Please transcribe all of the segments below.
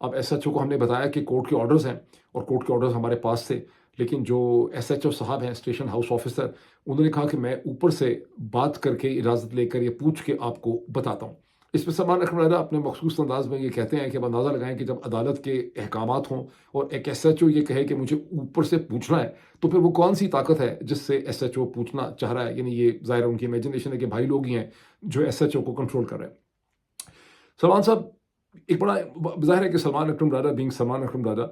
اب S H O کو ہم نے بتایا کہ کورٹ کے آرڈرز ہیں اور کورٹ کے آرڈرز ہمارے پاس تھے، لیکن جو ایس ایچ او صاحب ہیں اسٹیشن ہاؤس آفیسر، انہوں نے کہا کہ میں اوپر سے بات کر کے اجازت لے کر یہ پوچھ کے آپ کو بتاتا ہوں۔ اس پہ سلمان اکرم راجہ اپنے مخصوص انداز میں یہ کہتے ہیں کہ اب اندازہ لگائیں کہ جب عدالت کے احکامات ہوں اور ایک ایس ایچ او یہ کہے کہ مجھے اوپر سے پوچھنا ہے، تو پھر وہ کون سی طاقت ہے جس سے ایس ایچ او پوچھنا چاہ رہا ہے؟ یعنی یہ ظاہر ان کی امیجنیشن ہے کہ بھائی لوگ ہی ہیں جو ایس ایچ او کو کنٹرول کر رہے ہیں۔ سلمان صاحب ایک بڑا ظاہر ہے کہ سلمان اکرم راجہ بینگ سلمان اکرم راجہ،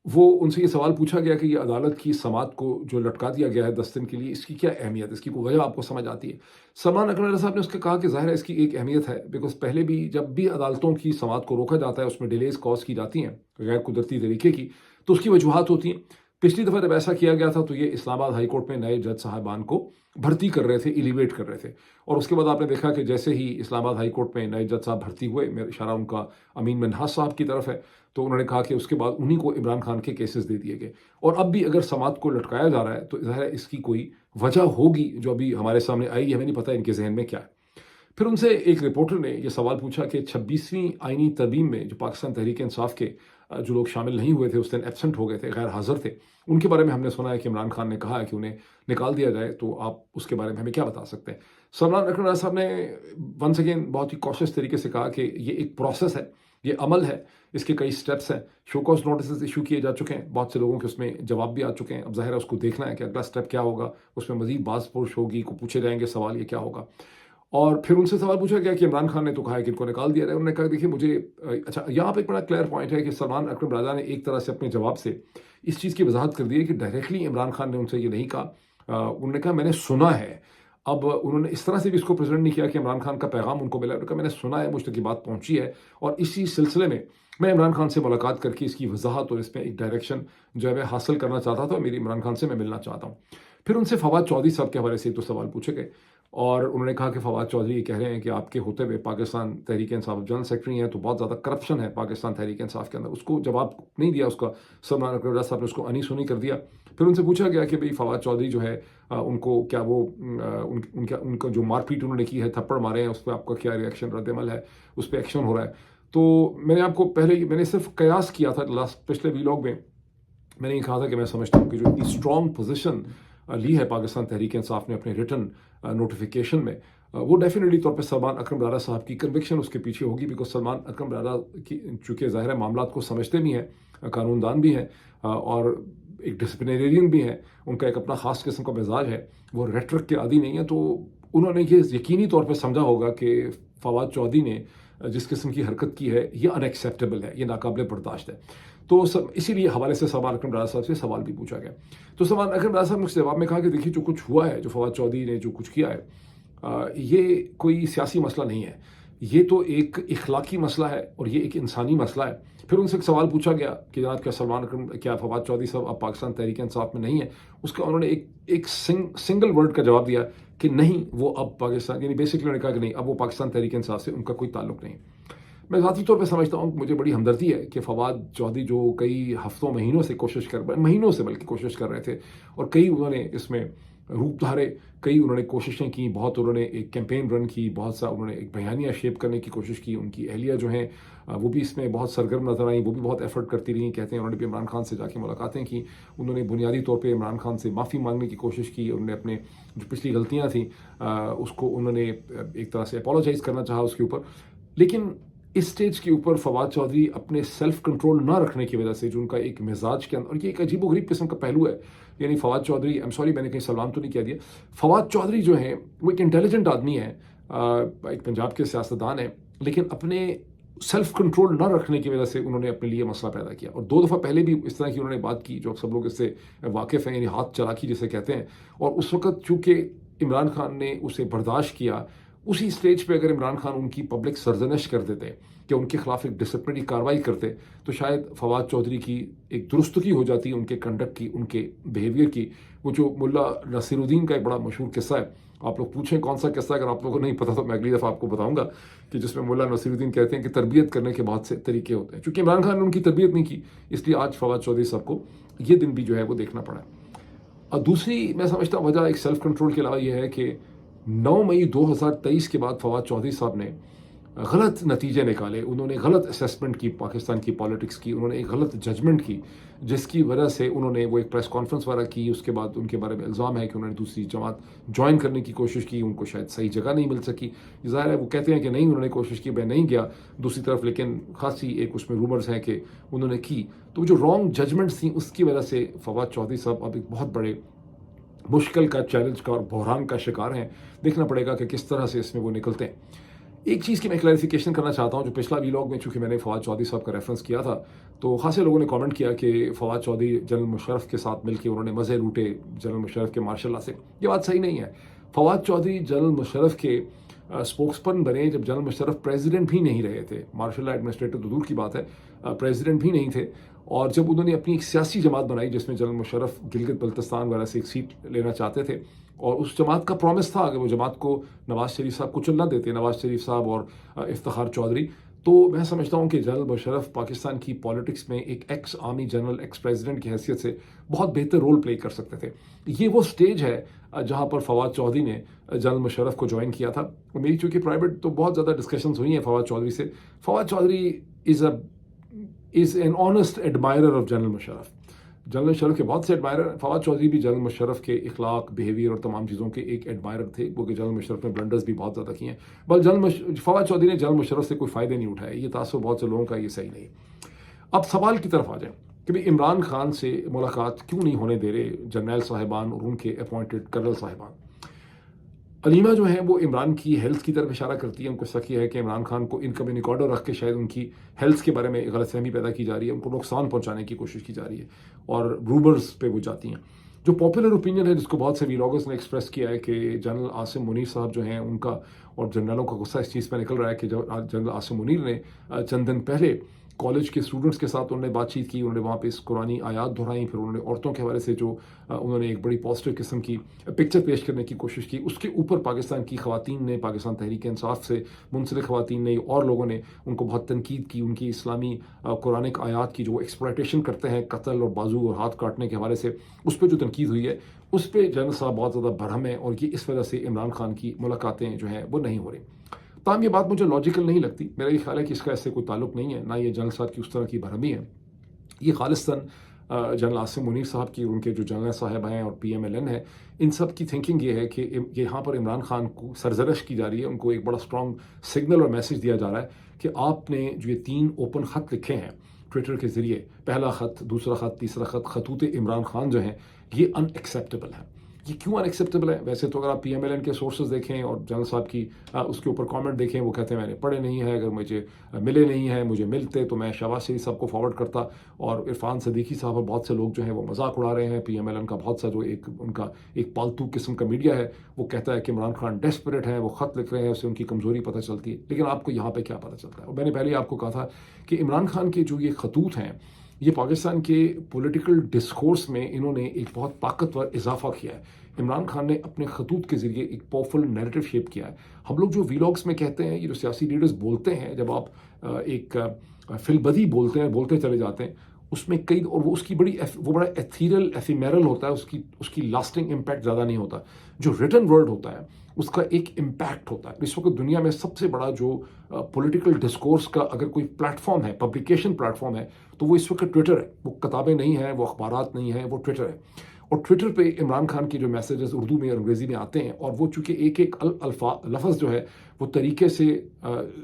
وہ ان سے یہ سوال پوچھا گیا کہ یہ عدالت کی سماعت کو جو لٹکا دیا گیا ہے 10 دن کے لیے، اس کی کیا اہمیت، اس کی کوئی وجہ آپ کو سمجھ آتی ہے؟ سلمان اکرم راجہ صاحب نے اس کے کہا کہ ظاہر ہے اس کی ایک اہمیت ہے، بیکاز پہلے بھی جب بھی عدالتوں کی سماعت کو روکا جاتا ہے اس میں ڈیلیز کاز کی جاتی ہیں غیر قدرتی طریقے کی، تو اس کی وجوہات ہوتی ہیں۔ پچھلی دفعہ جب ایسا کیا گیا تھا تو یہ اسلام آباد ہائی کورٹ میں نئے جج صاحبان کو بھرتی کر رہے تھے، ایلیویٹ کر رہے تھے، اور اس کے بعد آپ نے دیکھا کہ جیسے ہی اسلام آباد ہائی کورٹ میں نئے جج صاحب بھرتی ہوئے، میرا اشارہ ان کا امین منہاس صاحب کی طرف ہے، تو انہوں نے کہا کہ اس کے بعد انہی کو عمران خان کے کیسز دے دیے گئے، اور اب بھی اگر سماعت کو لٹکایا جا رہا ہے تو ظاہر ہے اس کی کوئی وجہ ہوگی جو ابھی ہمارے سامنے آئی ہے، ہمیں نہیں پتہ ان کے ذہن میں کیا ہے۔ پھر ان سے ایک رپورٹر نے یہ سوال پوچھا کہ 26ویں آئینی ترمیم میں جو پاکستان تحریک انصاف کے جو لوگ شامل نہیں ہوئے تھے، اس دن ایبسنٹ ہو گئے تھے، غیر حاضر تھے، ان کے بارے میں ہم نے سنا ہے کہ عمران خان نے کہا ہے کہ انہیں نکال دیا جائے، تو آپ اس کے بارے میں ہمیں کیا بتا سکتے ہیں؟ سلمان اکرم راجہ صاحب نے ونس اگین بہت ہی کوشش طریقے سے کہا کہ یہ ایک پروسیس ہے، یہ عمل ہے، اس کے کئی سٹیپس ہیں، شو کاز نوٹسز ایشو کیے جا چکے ہیں، بہت سے لوگوں کے اس میں جواب بھی آ چکے ہیں، اب ظاہر ہے اس کو دیکھنا ہے کہ اگلا سٹیپ کیا ہوگا، اس میں مزید باز پرس ہوگی، کو پوچھے جائیں گے سوال یہ کیا ہوگا۔ اور پھر ان سے سوال پوچھا گیا کہ عمران خان نے تو کہا ہے کہ ان کو نکال دیا جائے، انہوں نے کہا دیکھیے مجھے اچھا یہاں پہ ایک بڑا کلیئر پوائنٹ ہے کہ سلمان اکرم راجہ نے ایک طرح سے اپنے جواب سے اس چیز کی وضاحت کر دی ہے کہ ڈائریکٹلی عمران خان نے ان سے یہ نہیں کہا، انہوں نے کہا میں نے سنا ہے۔ اب انہوں نے اس طرح سے بھی اس کو پریزنٹ نہیں کیا کہ عمران خان کا پیغام ان کو ملا، انہوں نے کہا میں نے سنا ہے، مجھ تک یہ بات پہنچی ہے، اور اسی سلسلے میں میں عمران خان سے ملاقات کر کے اس کی وضاحت اور اس میں ایک ڈائریکشن جو ہے میں حاصل کرنا چاہتا تھا، اور میری عمران خان سے میں ملنا چاہتا ہوں۔ پھر ان سے فواد چودھری صاحب کے حوالے سے تو سوال پوچھے گئے، اور انہوں نے کہا کہ فواد چودھری یہ کہہ رہے ہیں کہ آپ کے ہوتے ہوئے پاکستان تحریک انصاف جنرل سیکرٹری ہیں تو بہت زیادہ کرپشن ہے پاکستان تحریک انصاف کے اندر، اس کو جواب نہیں دیا، اس کا سلمان اکرم راجہ صاحب نے اس کو انی سنی کر دیا۔ پھر ان سے پوچھا گیا کہ بھئی فواد چودھری جو ہے ان کو کیا وہ ان کا جو مار پیٹ انہوں نے کی ہے، تھپڑ مارے ہیں، اس پہ آپ کا کیا ریئیکشن رد عمل ہے، اس پہ ایکشن ہو رہا ہے؟ تو میں نے آپ کو پہلے میں نے صرف قیاس کیا تھا پچھلے ویلاگ میں نے یہ کہا تھا کہ میں سمجھتا ہوں کہ جو اتنی اسٹرانگ پوزیشن لی ہے پاکستان تحریک انصاف نے اپنے ریٹن نوٹیفیکیشن میں، وہ ڈیفینیٹلی طور پہ سلمان اکرم راجہ صاحب کی کنوکشن اس کے پیچھے ہوگی، بیکاز سلمان اکرم راجہ کی چونکہ ظاہر ہے معاملات کو سمجھتے بھی ہیں، قانون دان بھی ہیں، اور ایک ڈسپلنیرین بھی ہیں، ان کا ایک اپنا خاص قسم کا مزاج ہے، وہ ریٹرک کے عادی نہیں ہے، تو انہوں نے یہ یقینی طور پہ سمجھا ہوگا کہ فواد چودھری نے جس قسم کی حرکت کی ہے یہ ان ایکسیپٹیبل ہے، یہ ناقابل برداشت ہے، تو اسی لیے حوالے سے سلمان اکرم راجہ صاحب سے سوال بھی پوچھا گیا۔ تو سلمان اکرم راجہ صاحب نے اس جواب میں کہا کہ دیکھیے جو کچھ ہوا ہے، جو فواد چودھری نے جو کچھ کیا ہے، یہ کوئی سیاسی مسئلہ نہیں ہے، یہ تو ایک اخلاقی مسئلہ ہے اور یہ ایک انسانی مسئلہ ہے۔ پھر ان سے ایک سوال پوچھا گیا کہ جناب کیا فواد چودھری صاحب اب پاکستان تحریک انصاف میں نہیں ہے؟ اس کا انہوں نے ایک سنگل ورڈ کا جواب دیا کہ نہیں، وہ اب پاکستان، یعنی بیسکلی انہوں نے کہا کہ نہیں، اب وہ پاکستان تحریک انصاف سے ان کا کوئی تعلق نہیں۔ میں ذاتی طور پہ سمجھتا ہوں کہ مجھے بڑی ہمدردی ہے کہ فواد چودھری جو کئی ہفتوں مہینوں سے مہینوں سے بلکہ کوشش کر رہے تھے، اور کئی انہوں نے اس میں روپ دھارے، کئی انہوں نے کوششیں کی، بہت انہوں نے ایک کیمپین رن کی، بہت سا انہوں نے ایک بیانیہ شیپ کرنے کی کوشش کی، ان کی اہلیہ جو ہیں وہ بھی اس میں بہت سرگرم نظر آئیں، وہ بھی بہت ایفرٹ کرتی رہیں، کہتے ہیں انہوں نے بھی عمران خان سے جا کے ملاقاتیں کی، انہوں نے بنیادی طور پہ عمران خان سے معافی مانگنے کی کوشش کی، انہوں نے اپنے جو پچھلی غلطیاں تھیں اس کو انہوں نے ایک طرح سے اپولوجائز کرنا چاہا اس کے اوپر، لیکن اس سٹیج کے اوپر فواد چودھری اپنے سیلف کنٹرول نہ رکھنے کی وجہ سے، جو ان کا ایک مزاج کے اندر، اور یہ ایک عجیب و غریب قسم کا پہلو ہے، یعنی فواد چودھری، سوری میں نے کہیں سلمان تو نہیں کہہ دیا، فواد چودھری جو ہیں وہ ایک انٹیلیجنٹ آدمی ہے، ایک پنجاب کے سیاستدان ہیں، لیکن اپنے سیلف کنٹرول نہ رکھنے کی وجہ سے انہوں نے اپنے لیے مسئلہ پیدا کیا، اور 2 دفعہ پہلے بھی اس طرح کی انہوں نے بات کی جو سب لوگ اس سے واقف ہیں، یعنی ہاتھ چلاکی جسے کہتے ہیں، اور اس وقت چونکہ عمران خان نے اسے برداشت کیا، اسی سٹیج پہ اگر عمران خان ان کی پبلک سرزنش کر دیتے کہ ان کے خلاف ایک ڈسپلنری کارروائی کرتے تو شاید فواد چودھری کی ایک درستگی ہو جاتی ان کے کنڈکٹ کی، ان کے بیہیویئر کی۔ وہ جو ملا نصیر الدین کا ایک بڑا مشہور قصہ ہے، آپ لوگ پوچھیں کون سا قصہ، اگر آپ لوگوں کو نہیں پتا تو میں اگلی دفعہ آپ کو بتاؤں گا، کہ جس میں ملا نصیر الدین کہتے ہیں کہ تربیت کرنے کے بہت سے طریقے ہوتے ہیں، چونکہ عمران خان نے ان کی تربیت نہیں کی، اس لیے آج فواد چودھری صاحب کو یہ دن بھی جو ہے وہ دیکھنا پڑا ہے۔ اور دوسری میں سمجھتا ہوں وجہ ایک سیلف کنٹرول کے علاوہ یہ ہے کہ 9 مئی 2023 کے بعد فواد چودھری صاحب نے غلط نتیجے نکالے, انہوں نے غلط اسیسمنٹ کی پاکستان کی پالیٹکس کی, انہوں نے ایک غلط ججمنٹ کی, جس کی وجہ سے انہوں نے وہ ایک پریس کانفرنس وغیرہ کی. اس کے بعد ان کے بارے میں الزام ہے کہ انہوں نے دوسری جماعت جوائن کرنے کی کوشش کی, ان کو شاید صحیح جگہ نہیں مل سکی. ظاہر ہے وہ کہتے ہیں کہ نہیں انہوں نے کوشش کی, میں نہیں گیا دوسری طرف, لیکن خاصی ایک اس میں رومرز ہیں کہ انہوں نے کی. تو جو رانگ ججمنٹس تھیں اس کی وجہ سے فواد چودھری صاحب اب ایک بہت بڑے مشکل کا, چیلنج کا اور بحران کا شکار ہیں. دیکھنا پڑے گا کہ کس طرح سے اس میں وہ نکلتے ہیں. ایک چیز کی میں کلیریفیکیشن کرنا چاہتا ہوں, جو پچھلا ویلاگ میں چونکہ میں نے فواد چودھری صاحب کا ریفرنس کیا تھا تو خاصے لوگوں نے کامنٹ کیا کہ فواد چودھری جنرل مشرف کے ساتھ مل کے انہوں نے مزے لوٹے جنرل مشرف کے مارشل لا سے. یہ بات صحیح نہیں ہے. فواد چودھری جنرل مشرف کے اسپوکس پرسن بنے جب جنرل مشرف پریزیڈنٹ بھی نہیں رہے تھے. مارشل لا ایڈمنسٹریٹر تو دور کی بات ہے, پریزیڈنٹ بھی نہیں تھے. اور جب انہوں نے اپنی ایک سیاسی جماعت بنائی جس میں جنرل مشرف گلگت بلتستان وغیرہ سے ایک سیٹ لینا چاہتے تھے, اور اس جماعت کا پرومس تھا کہ وہ جماعت کو نواز شریف صاحب کو چلنا دیتے, نواز شریف صاحب اور افتخار چودھری. تو میں سمجھتا ہوں کہ جنرل مشرف پاکستان کی پالیٹکس میں ایک x army general, x president کی حیثیت سے بہت بہتر رول پلے کر سکتے تھے. یہ وہ سٹیج ہے جہاں پر فواد چودھری نے جنرل مشرف کو جوائن کیا تھا. میری چونکہ پرائیویٹ تو بہت زیادہ ڈسکشنز ہوئی ہیں فواد چودھری سے. Fawad Chaudhry is an honest admirer of General Musharraf. General Musharraf کے بہت سے ایڈمائرر, فواد چودھری بھی جنرل مشرف کے اخلاق, بیہیویئر اور تمام چیزوں کے ایک ایڈمائرر تھے, وہ کہ جنرل مشرف نے بلنڈرز بھی بہت زیادہ کیے ہیں. بل فواد چودھری نے جنرل مشرف سے کوئی فائدے نہیں اٹھائے. یہ تاثر بہت سے لوگوں کا, یہ صحیح نہیں. اب سوال کی طرف آ جائیں کہ بھئی عمران خان سے ملاقات کیوں نہیں ہونے دے رہے جرنیل صاحبان اور ان کے اپوائنٹڈ کرنل صاحبان. علیمہ جو ہیں وہ عمران کی ہیلتھ کی طرف اشارہ کرتی ہے. ان کو شک یہ ہے کہ عمران خان کو انکمنگ آرڈر رکھ کے شاید ان کی ہیلتھ کے بارے میں غلط فہمی پیدا کی جا رہی ہے, ان کو نقصان پہنچانے کی کوشش کی جا رہی ہے, اور رومرز پہ وہ جاتی ہیں. جو پاپولر اوپینین ہے جس کو بہت سے ویلاگرز نے ایکسپریس کیا ہے کہ جنرل عاصم منیر صاحب جو ہیں ان کا, اور جنرلوں کا غصہ اس چیز پہ نکل رہا ہے کہ جنرل عاصم منیر نے چند دن پہلے کالج کے اسٹوڈنٹس کے ساتھ انہوں نے بات چیت کی, انہوں نے وہاں پہ اس قرآنی آیات دہرائیں, پھر انہوں نے عورتوں کے حوالے سے جو انہوں نے ایک بڑی پازیٹیو قسم کی پکچر پیش کرنے کی کوشش کی. اس کے اوپر پاکستان کی خواتین نے, پاکستان تحریک انصاف سے منسلک خواتین نے اور لوگوں نے ان کو بہت تنقید کی. ان کی اسلامی قرآنک آیات کی جو ایکسپلائٹیشن کرتے ہیں قتل اور بازو اور ہاتھ کاٹنے کے حوالے سے, اس پہ جو تنقید ہوئی ہے اس پہ جنرل صاحب بہت زیادہ برہم ہے, اور یہ اس وجہ سے عمران خان کی ملاقاتیں جو ہیں وہ نہیں ہو رہی. تاہم یہ بات مجھے لاجیکل نہیں لگتی. میرا یہ خیال ہے کہ اس کا ایسے کوئی تعلق نہیں ہے, نہ یہ جنرل صاحب کی اس طرح کی برہمی ہے. یہ خالصتاً جنرل عاصم منیر صاحب کی, ان کے جو جنرل صاحب ہیں اور پی ایم ایل این ہے, ان سب کی تھنکنگ یہ ہے کہ یہاں پر عمران خان کو سرزنش کی جا رہی ہے. ان کو ایک بڑا اسٹرانگ سگنل اور میسج دیا جا رہا ہے کہ آپ نے جو یہ 3 اوپن خط لکھے ہیں ٹویٹر کے ذریعے, پہلا خط, دوسرا خط, تیسرا خط, خطوط عمران خان جو ہیں یہ ان ایکسیپٹیبل ہے. یہ کیوں ان ایکسیپٹیبل ہے؟ ویسے تو اگر آپ پی ایم ایل این کے سورسز دیکھیں اور جنرل صاحب کی اس کے اوپر کامنٹ دیکھیں, وہ کہتے ہیں میں نے پڑھے نہیں ہیں, اگر مجھے ملے نہیں ہیں, مجھے ملتے تو میں شہباز شریف صاحب کو فارورڈ کرتا. اور عرفان صدیقی صاحب اور بہت سے لوگ جو ہیں وہ مذاق اڑا رہے ہیں. پی ایم ایل این کا بہت سا جو ان کا ایک پالتو قسم کا میڈیا ہے وہ کہتا ہے کہ عمران خان ڈیسپریٹ ہیں, وہ خط لکھ رہے ہیں, اس سے ان کی کمزوری پتہ چلتی ہے. لیکن آپ کو یہاں پہ کیا پتہ چلتا ہے؟ اور میں نے پہلے آپ کو کہا تھا کہ عمران خان کے جو یہ خطوط ہیں یہ پاکستان کے پولیٹیکل ڈسکورس میں انہوں نے ایک بہت طاقتور اضافہ کیا ہے. عمران خان نے اپنے خطوط کے ذریعے ایک پاورفل نیریٹو شیپ کیا ہے. ہم لوگ جو ویلاگس میں کہتے ہیں, یہ جو سیاسی لیڈرز بولتے ہیں, جب آپ ایک فلبدی بولتے ہیں, بولتے چلے جاتے ہیں, اس میں کئی, اور وہ اس کی وہ بڑا ایتھیرل ایفیمیرل ہوتا ہے, اس کی لاسٹنگ امپیکٹ زیادہ نہیں ہوتا. جو ریٹن ورڈ ہوتا ہے اس کا ایک امپیکٹ ہوتا ہے. اس وقت دنیا میں سب سے بڑا جو پولیٹیکل ڈسکورس کا اگر کوئی پلیٹ فارم ہے, پبلیکیشن پلیٹ فارم ہے, تو وہ اس وقت ٹویٹر ہے. وہ کتابیں نہیں ہیں, وہ اخبارات نہیں ہیں, وہ ٹویٹر ہے. اور ٹویٹر پہ عمران خان کے جو میسیجز اردو میں اور انگریزی میں آتے ہیں, اور وہ چونکہ ایک ایک لفظ جو ہے وہ طریقے سے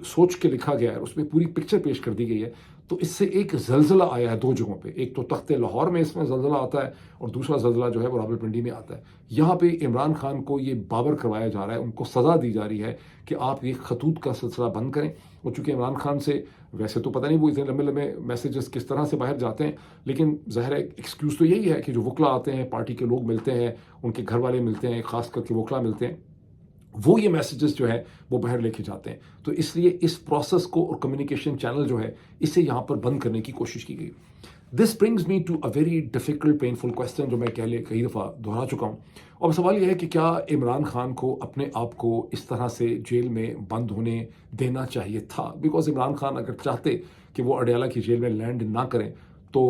سوچ کے لکھا گیا ہے, اس میں پوری پکچر پیش کر دی گئی ہے, تو اس سے ایک زلزلہ آیا ہے 2 جگہوں پہ. ایک تو تخت لاہور میں اس میں زلزلہ آتا ہے, اور دوسرا زلزلہ جو ہے وہ راولپنڈی میں آتا ہے. یہاں پہ عمران خان کو یہ بابر کروایا جا رہا ہے, ان کو سزا دی جا رہی ہے کہ آپ یہ خطوط کا سلسلہ بند کریں. اور چونکہ عمران خان سے ویسے تو پتہ نہیں وہ اتنے لمبے لمبے میسیجز کس طرح سے باہر جاتے ہیں, لیکن ظاہر ہے ایکسکیوز تو یہی ہے کہ جو وکلا آتے ہیں, پارٹی کے لوگ ملتے ہیں, ان کے گھر والے ملتے ہیں, خاص کر کے وکلا ملتے ہیں, وہ یہ میسیجز جو ہے وہ باہر لے کے جاتے ہیں. تو اس لیے اس پروسیس کو اور کمیونیکیشن چینل جو ہے اسے یہاں پر بند کرنے کی کوشش کی گئی. This brings me to a very difficult painful question, جو میں کئی دفعہ دہرا چکا ہوں. اور سوال یہ ہے کہ کیا عمران خان کو اپنے آپ کو اس طرح سے جیل میں بند ہونے دینا چاہیے تھا؟ بیکاز عمران خان اگر چاہتے کہ وہ اڈیالہ کی جیل میں لینڈ نہ کریں تو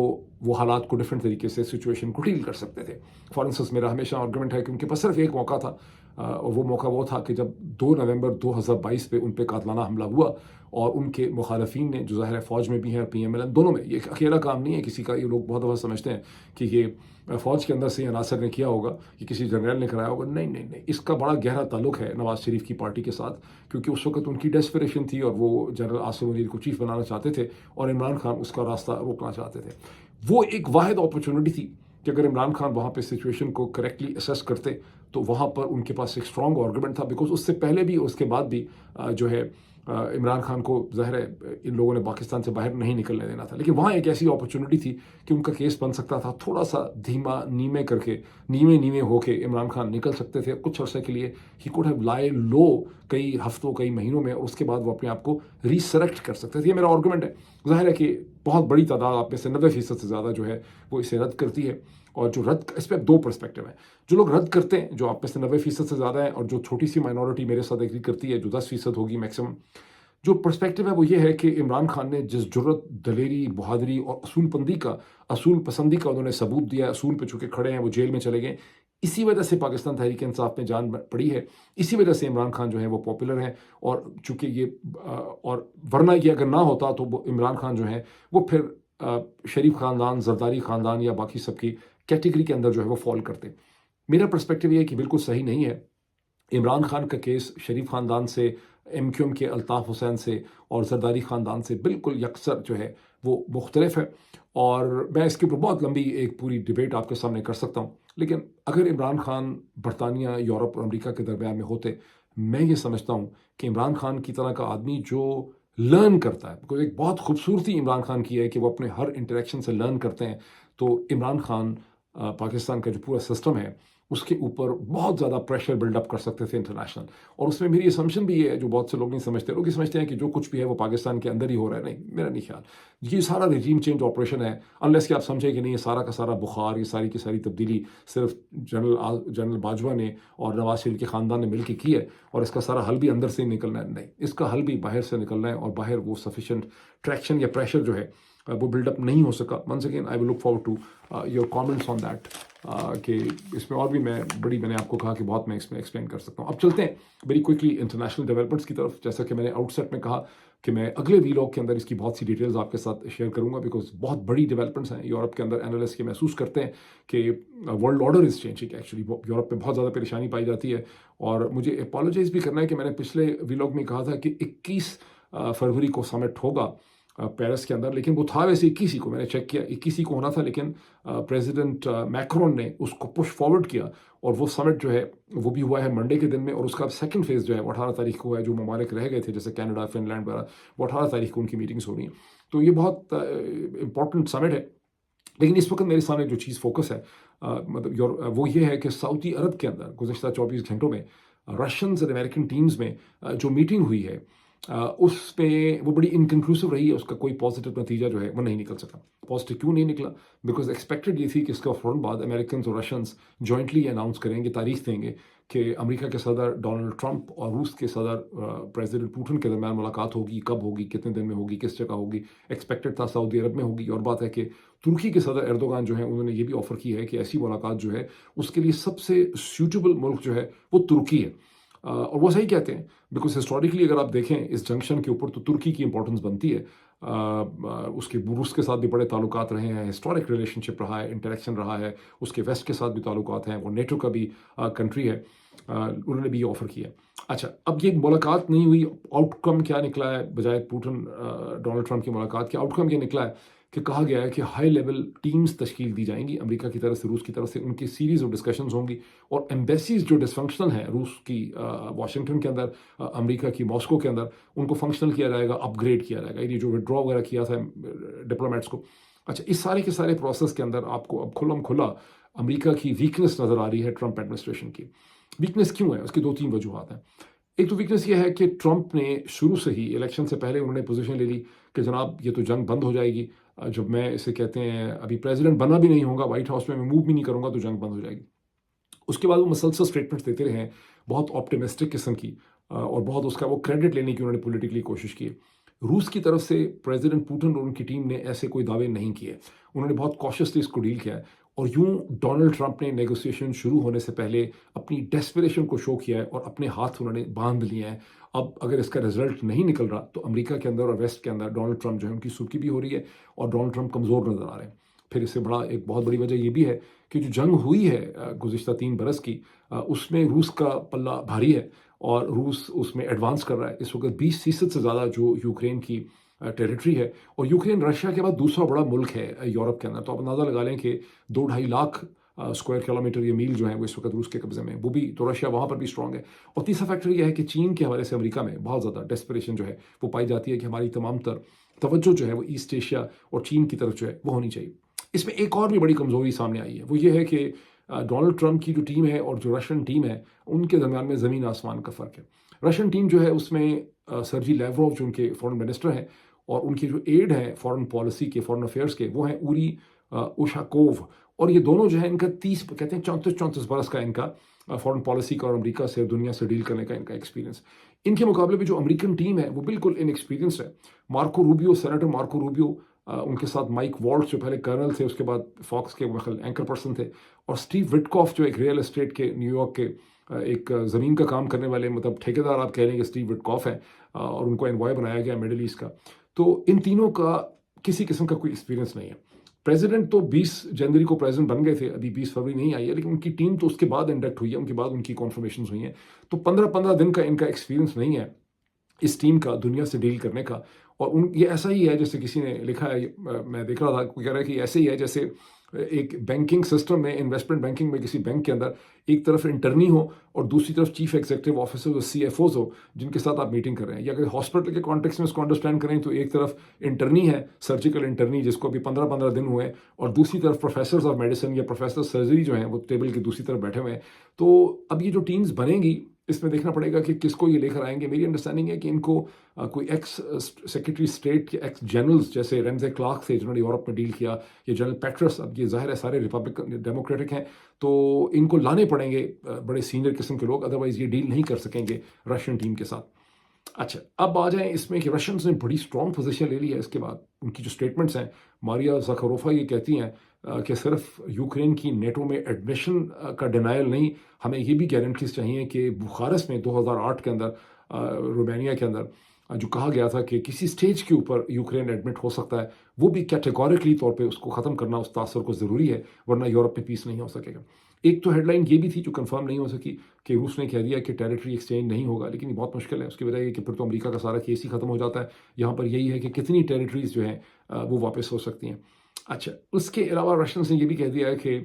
وہ حالات کو ڈفرینٹ طریقے سے سچویشن کو ڈیل کر سکتے تھے. فار انسٹنس میرا ہمیشہ آرگومنٹ ہے کہ ان کے پاس صرف ایک موقع تھا، اور وہ موقع وہ تھا کہ جب 2 نومبر 2022 پہ ان پہ قاتلانہ حملہ ہوا، اور ان کے مخالفین نے، جو ظاہر ہے فوج میں بھی ہیں اور پی ایم ایل این دونوں میں، یہ ایک اکیلا کام نہیں ہے کسی کا. یہ لوگ بہت دفعہ سمجھتے ہیں کہ یہ فوج کے اندر سے عناصر نے کیا ہوگا، یہ کسی جنرل نے کرایا ہوگا. نہیں نہیں نہیں، اس کا بڑا گہرا تعلق ہے نواز شریف کی پارٹی کے ساتھ، کیونکہ اس وقت ان کی ڈیسپریشن تھی اور وہ جنرل عاصم منیر کو چیف بنانا چاہتے تھے اور عمران خان اس کا راستہ روکنا چاہتے تھے. وہ ایک واحد اپرچونٹی تھی کہ اگر عمران خان وہاں پہ سچویشن کو کریکٹلی اسیس کرتے تو وہاں پر ان کے پاس ایک اسٹرانگ آرگومنٹ تھا. بیکاز اس سے پہلے بھی اور اس کے بعد بھی جو ہے عمران خان کو ظاہر ہے ان لوگوں نے پاکستان سے باہر نہیں نکلنے دینا تھا، لیکن وہاں ایک ایسی اپرچونٹی تھی کہ ان کا کیس بن سکتا تھا. تھوڑا سا دھیما نیمے کر کے، نیمے ہو کے عمران خان نکل سکتے تھے کچھ عرصے کے لیے. ہی کوڈ ہیو لائے لو کئی ہفتوں کئی مہینوں میں، اور اس کے بعد وہ اپنے آپ کو ریسریکٹ کر سکتے تھے. یہ میرا آرگومنٹ ہے. ظاہر ہے کہ بہت بڑی تعداد آپ میں سے 90% سے زیادہ جو ہے وہ اسے رد کرتی ہے. اور جو رد، اس پہ 2 پرسپیکٹو ہیں. جو لوگ رد کرتے ہیں، جو آپ میں سے 90% سے زیادہ ہیں، اور جو چھوٹی سی مائنورٹی میرے ساتھ ایگری کرتی ہے جو 10% ہوگی میکسیمم، جو پرسپیکٹو ہے وہ یہ ہے کہ عمران خان نے جس جرت، دلیری، بہادری اور اصول پسندی کا انہوں نے ثبوت دیا، اصول پہ چونکہ کھڑے ہیں، وہ جیل میں چلے گئے. اسی وجہ سے پاکستان تحریک انصاف میں جان پڑی ہے. اسی وجہ سے عمران خان جو ہے وہ پاپولر ہیں. اور چونکہ یہ اور ورنہ یہ اگر نہ ہوتا تو وہ عمران خان جو ہیں وہ پھر شریف خاندان، زرداری خاندان یا باقی سب کی کیٹیگری کے اندر جو ہے وہ فال کرتے. میرا پرسپیکٹو یہ ہے کہ بالکل صحیح نہیں ہے. عمران خان کا کیس شریف خاندان سے، ایم کیو ایم کے الطاف حسین سے اور زرداری خاندان سے بالکل یکسر جو ہے وہ مختلف ہے. اور میں اس کے اوپر بہت لمبی ایک پوری ڈیبیٹ آپ کے سامنے کر سکتا ہوں. لیکن اگر عمران خان برطانیہ، یورپ اور امریکہ کے درمیان میں ہوتے، میں یہ سمجھتا ہوں کہ عمران خان کی طرح کا آدمی جو لرن کرتا ہے، کیونکہ ایک بہت خوبصورتی عمران خان کی ہے کہ وہ اپنے ہر انٹریکشن سے لرن کرتے ہیں. تو عمران خان پاکستان کا جو پورا سسٹم ہے اس کے اوپر بہت زیادہ پریشر بلڈ اپ کر سکتے تھے انٹرنیشنل. اور اس میں میری اسمپشن بھی یہ ہے جو بہت سے لوگ نہیں سمجھتے. لوگ یہ سمجھتے ہیں کہ جو کچھ بھی ہے وہ پاکستان کے اندر ہی ہو رہا ہے. نہیں، میرا نہیں خیال. یہ سارا رجیم چینج آپریشن ہے، انلیس کہ آپ سمجھیں کہ نہیں یہ سارا کا سارا بخار، یہ ساری کی ساری تبدیلی صرف جنرل باجوہ نے اور نواز شریف کے خاندان نے مل کے کی ہے اور اس کا سارا حل بھی اندر سے ہی نکلنا ہے. نہیں، اس کا حل بھی باہر سے نکلنا ہے، اور باہر وہ سفیشینٹ ٹریکشن یا پریشر جو ہے وہ بلڈ اپ نہیں ہو سکا. Once again I will look forward to your comments on that. کہ اس میں اور بھی میں نے آپ کو کہا کہ بہت میں اس میں ایکسپلین کر سکتا ہوں. اب چلتے ہیں ویری کوئکلی انٹرنیشنل ڈیولپمنٹس کی طرف. جیسا کہ میں نے آؤٹ سیٹ میں کہا کہ میں اگلے ویلاگ کے اندر اس کی بہت سی ڈیٹیلز آپ کے ساتھ شیئر کروں گا، بیکاز بہت بڑی ڈیولپمنٹس ہیں یورپ کے اندر. اینالسٹ یہ محسوس کرتے ہیں کہ world order is changing. Actually Europe میں بہت زیادہ پریشانی پائی جاتی ہے. اور مجھے اپالوجائز بھی کرنا ہے کہ میں نے پچھلے ویلاگ میں کہا تھا کہ 21 فروری کو سمٹ ہوگا پیرس کے اندر، لیکن وہ تھا ویسے 21 کو. میں نے چیک کیا 21 کو ہونا تھا، لیکن پریزیڈنٹ میکرون نے اس کو پش فارورڈ کیا، اور وہ سمٹ جو ہے وہ بھی ہوا ہے منڈے کے دن میں. اور اس کا سیکنڈ فیز جو ہے وہ 18 تاریخ کو ہے. جو ممالک رہ گئے تھے جیسے کینیڈا، فن لینڈ وغیرہ، وہ 18 تاریخ کو ان کی میٹنگس ہو رہی ہیں. تو یہ بہت امپورٹنٹ سمٹ ہے. لیکن اس وقت میرے سامنے جو چیز فوکس ہے مطلب وہ یہ ہے کہ سعودی عرب کے اندر گزشتہ 24 گھنٹوں میں رشینز اور امریکن ٹیمز میں جو میٹنگ ہوئی ہے اس پہ وہ بڑی انکنکلوسیو رہی ہے. اس کا کوئی پازیٹیو نتیجہ جو ہے وہ نہیں نکل سکا. پازیٹیو کیوں نہیں نکلا؟ بیکاز ایکسپیکٹڈ یہ تھی کہ اس کا فوراً بعد امریکنز اور رشینز جوائنٹلی اناؤنس کریں گے، تاریخ دیں گے کہ امریکہ کے صدر ڈونلڈ ٹرمپ اور روس کے صدر پریزیڈنٹ پوٹن کے درمیان ملاقات ہوگی. کب ہوگی، کتنے دن میں ہوگی، کس جگہ ہوگی؟ ایکسپیکٹڈ تھا سعودی عرب میں ہوگی. اور بات ہے کہ ترکی کے صدر ایردوغان جو ہیں انہوں نے یہ بھی آفر کی ہے کہ ایسی ملاقات جو ہے اس کے لیے سب سے سیوٹیبل ملک جو ہے وہ ترکی ہے. اور وہ صحیح کہتے ہیں، بیکاز ہسٹوریکلی اگر آپ دیکھیں اس جنکشن کے اوپر تو ترکی کی امپورٹنس بنتی ہے. اس کے روس کے ساتھ بھی بڑے تعلقات رہے ہیں، ہسٹورک ریلیشن شپ رہا ہے، انٹریکشن رہا ہے. اس کے ویسٹ کے ساتھ بھی تعلقات ہیں، وہ نیٹو کا بھی کنٹری ہے. انہوں نے بھی یہ آفر کیا. اچھا، اب یہ ملاقات نہیں ہوئی. آؤٹ کم کیا نکلا ہے بجائے پوٹن ڈونلڈ ٹرمپ کی ملاقات کے؟ آؤٹ کم یہ نکلا ہے کہ کہا گیا ہے کہ ہائی لیول ٹیمز تشکیل دی جائیں گی امریکہ کی طرف سے، روس کی طرف سے. ان کی سیریز آف ڈسکشنز ہوں گی. اور ایمبیسیز جو ڈسفنکشنل ہیں روس کی واشنگٹن کے اندر، امریکہ کی ماسکو کے اندر، ان کو فنکشنل کیا جائے گا، اپ گریڈ کیا جائے گا. یہ جو وڈرا وغیرہ کیا تھا ڈپلومیٹس کو. اچھا، اس سارے کے سارے پروسیس کے اندر آپ کو اب کھلا امریکہ کی ویکنس نظر آ رہی ہے ٹرمپ ایڈمنسٹریشن کی. ویکنس کیوں ہے؟ اس کی 2-3 وجوہات ہیں. ایک تو ویکنس یہ ہے کہ ٹرمپ نے شروع سے ہی الیکشن سے پہلے انہوں نے پوزیشن لے لی کہ جناب یہ تو جنگ بند ہو جائے گی. جب میں اسے کہتے ہیں ابھی پریزیڈنٹ بنا بھی نہیں ہوگا وائٹ ہاؤس میں موو بھی نہیں کروں گا تو جنگ بند ہو جائے گی. اس کے بعد وہ مسلسل اسٹیٹمنٹس دیتے رہے ہیں بہت آپٹیمسٹک قسم کی، اور بہت اس کا وہ کریڈٹ لینے کی انہوں نے پولیٹیکلی کوشش کی. روس کی طرف سے پریزیڈنٹ پوٹن اور ان کی ٹیم نے ایسے کوئی دعوے نہیں کیے. انہوں نے بہت کاشیسلی اس کو ڈیل کیا ہے اور یوں ڈونلڈ ٹرمپ نے نیگوسیشن شروع ہونے سے پہلے اپنی ڈیسپریشن کو شو کیا ہے اور اپنے ہاتھ انہوں نے باندھ لیے ہیں. اب اگر اس کا رزلٹ نہیں نکل رہا تو امریکہ کے اندر اور ویسٹ کے اندر ڈونلڈ ٹرمپ جو ہے ان کی سوکی بھی ہو رہی ہے اور ڈونلڈ ٹرمپ کمزور نظر آ رہے ہیں. پھر اس سے بڑا ایک بہت بڑی وجہ یہ بھی ہے کہ جو جنگ ہوئی ہے گزشتہ 3 برس کی، اس میں روس کا پلہ بھاری ہے اور روس اس میں ایڈوانس کر رہا ہے. اس وقت 20% سے زیادہ جو یوکرین کی ٹیریٹری ہے، اور یوکرین رشیا کے بعد دوسرا بڑا ملک ہے یورپ کے اندر. تو آپ اندازہ لگا لیں کہ 2-2.5 لاکھ اسکوائر کلومیٹر یا میل جو ہیں وہ اس وقت روس کے قبضے میں، وہ بھی تو رشیا وہاں پر بھی اسٹرانگ ہے. اور تیسرا فیکٹر یہ ہے کہ چین کے حوالے سے امریکہ میں بہت زیادہ ڈیسپریشن جو ہے وہ پائی جاتی ہے کہ ہماری تمام تر توجہ جو ہے وہ ایسٹ ایشیا اور چین کی طرف جو ہے وہ ہونی چاہیے. اس میں ایک اور بھی بڑی کمزوری سامنے آئی ہے، وہ یہ ہے کہ ڈونلڈ ٹرمپ کی جو ٹیم ہے اور جو رشین ٹیم ہے ان کے درمیان میں زمین آسمان کا فرق ہے. رشین ٹیم جو ہے اس میں سرجی لیوروف جو ان کے فورن منسٹر ہیں اور ان کی جو ایڈ ہیں فورن پالیسی کے، فورن افیئرس کے، وہ ہیں اوری اوشاکوو. اور یہ دونوں جو ہے ان کا 30 کہتے ہیں 34 برس کا ان کا فورن پالیسی کا اور امریکہ سے دنیا سے ڈیل کرنے کا ان کا ایکسپیرینس. ان کے مقابلے میں جو امریکن ٹیم ہے وہ بالکل ان ایکسپیرینس ہے. Marco Rubio, senator Marco Rubio, ان کے ساتھ مائک والٹس جو پہلے کرنل تھے، اس کے بعد فاکس کے اینکر پرسن تھے، اور اسٹیو وٹکاف جو ایک ریئل اسٹیٹ کے نیو یارک کے ایک زمین کا کام کرنے والے مطلب ٹھیکیدار آپ کہہ لیں کہ اسٹیو وٹکاف ہے، اور ان کو انوائے بنایا گیا مڈل ایسٹ کا. تو ان تینوں کا کسی قسم کا کوئی ایکسپیرینس نہیں ہے. پریزیڈنٹ تو 20 جنوری کو پریزیڈنٹ بن گئے تھے، ابھی 20 فروری نہیں آئی ہے، لیکن ان کی ٹیم تو اس کے بعد انڈکٹ ہوئی ہے، ان کے بعد ان کی کانفرمیشنز ہوئی ہیں. تو 15 دن کا ان کا ایکسپیرینس نہیں ہے اس ٹیم کا دنیا سے ڈیل کرنے کا. اور یہ ایسا ہی ہے جیسے کسی نے لکھا ہے، میں دیکھ رہا تھا، کوئی کہہ رہا ہے کہ ایسے ہی ہے جیسے ایک بینکنگ سسٹم میں، انویسٹمنٹ بینکنگ میں کسی بینک کے اندر ایک طرف انٹرنی ہو اور دوسری طرف چیف ایگزیکٹو آفیسر اور CFOs ہو جن کے ساتھ آپ میٹنگ کر رہے ہیں. یا اگر ہاسپٹل کے کانٹیکس میں اس کو انڈرسٹینڈ کریں تو ایک طرف انٹرنی ہے، سرجیکل انٹرنی جس کو ابھی 15 دن ہوئے، اور دوسری طرف پروفیسرز آف میڈیسن یا پروفیسر سرجری جو ہیں وہ ٹیبل کی دوسری طرف بیٹھے ہوئے ہیں. تو اب یہ جو ٹیمز بنیں گی اس میں دیکھنا پڑے گا کہ کس کو یہ لے کر آئیں گے. میری انڈرسٹینڈنگ ہے کہ ان کو کوئی ایکس سیکرٹری اسٹیٹ کے ایکس جنرلز جیسے ریمزے کلارک تھے جنہوں نے یورپ میں ڈیل کیا، یا جنرل پیٹرس، اب یہ ظاہر ہے سارے ریپبلکن ڈیموکریٹک ہیں، تو ان کو لانے پڑیں گے بڑے سینئر قسم کے لوگ، ادروائز یہ ڈیل نہیں کر سکیں گے رشین ٹیم کے ساتھ. اچھا، اب آ جائیں اس میں کہ رشینز نے بڑی اسٹرانگ پوزیشن لے لی ہے. اس کے بعد ان کی جو اسٹیٹمنٹس ہیں، ماریا زخروفا یہ کہتی ہیں کہ صرف یوکرین کی نیٹو میں ایڈمیشن کا ڈینائل نہیں، ہمیں یہ بھی گارنٹیز چاہیے کہ بخارسٹ میں 2008 کے اندر، رومانیہ کے اندر جو کہا گیا تھا کہ کسی سٹیج کے اوپر یوکرین ایڈمٹ ہو سکتا ہے، وہ بھی کیٹیگوریکلی طور پہ اس کو ختم کرنا، اس تاثر کو ضروری ہے، ورنہ یورپ میں پیس نہیں ہو سکے گا. ایک تو ہیڈ لائن یہ بھی تھی جو کنفرم نہیں ہو سکی کہ روس نے کہہ دیا کہ ٹیریٹری ایکسچینج نہیں ہوگا، لیکن یہ بہت مشکل ہے. اس کی وجہ یہ کہ پھر تو امریکہ کا سارا کیس ہی ختم ہو جاتا ہے. یہاں پر یہی ہے کہ کتنی ٹیریٹریز جو ہیں وہ واپس ہو سکتی ہیں. اچھا، اس کے علاوہ رشینز نے یہ بھی کہہ دیا ہے کہ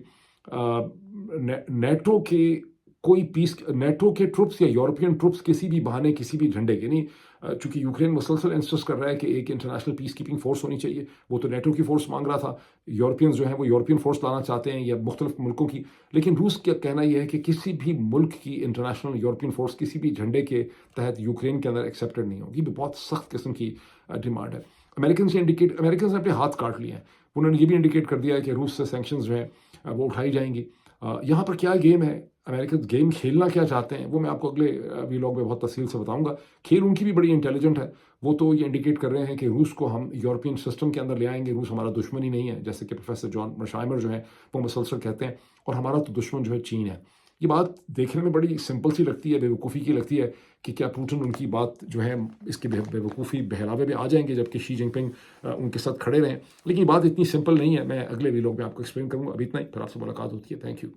نیٹو کے کوئی پیس، نیٹو کے ٹروپس یا یورپین ٹروپس کسی بھی بہانے، کسی بھی جھنڈے کے نہیں، چونکہ یوکرین مسلسل انسسٹ کر رہا ہے کہ ایک انٹرنیشنل پیس کیپنگ فورس ہونی چاہیے. وہ تو نیٹو کی فورس مانگ رہا تھا، یورپینز جو ہیں وہ یورپین فورس لانا چاہتے ہیں یا مختلف ملکوں کی. لیکن روس کا کہنا یہ ہے کہ کسی بھی ملک کی انٹرنیشنل یورپین فورس کسی بھی جھنڈے کے تحت یوکرین کے اندر ایکسیپٹڈ نہیں ہوگی. بھی بہت سخت قسم کی ڈیمانڈ ہے. امریکنز نے اپنے ہاتھ کاٹ لیے ہیں. انہوں نے یہ بھی انڈیکیٹ کر دیا ہے کہ روس سے سینکشنز جو ہیں وہ اٹھائی جائیں گی. یہاں پر کیا گیم ہے، امریکہ گیم کھیلنا کیا چاہتے ہیں، وہ میں آپ کو اگلے ویلاگ میں بہت تفصیل سے بتاؤں گا. کھیل ان کی بھی بڑی انٹیلیجنٹ ہے. وہ تو یہ انڈیکیٹ کر رہے ہیں کہ روس کو ہم یورپین سسٹم کے اندر لے آئیں گے، روس ہمارا دشمن ہی نہیں ہے، جیسے کہ پروفیسر جان مرشائمر جو ہیں وہ مسلسل کہتے ہیں، اور ہمارا تو دشمن جو ہے چین ہے. یہ بات دیکھنے میں بڑی سمپل سی لگتی ہے، بے وقوفی کی لگتی ہے کہ کیا پوٹن ان کی بات جو ہے اس کے بے وقوفی بہلاوے میں آ جائیں گے جبکہ شی جن پنگ ان کے ساتھ کھڑے رہیں. لیکن یہ بات اتنی سمپل نہیں ہے. میں اگلے ویلاگ میں آپ کو ایکسپلین کروں گا. ابھی اتنا ہی، پھر آپ سے ملاقات ہوتی ہے. Thank you.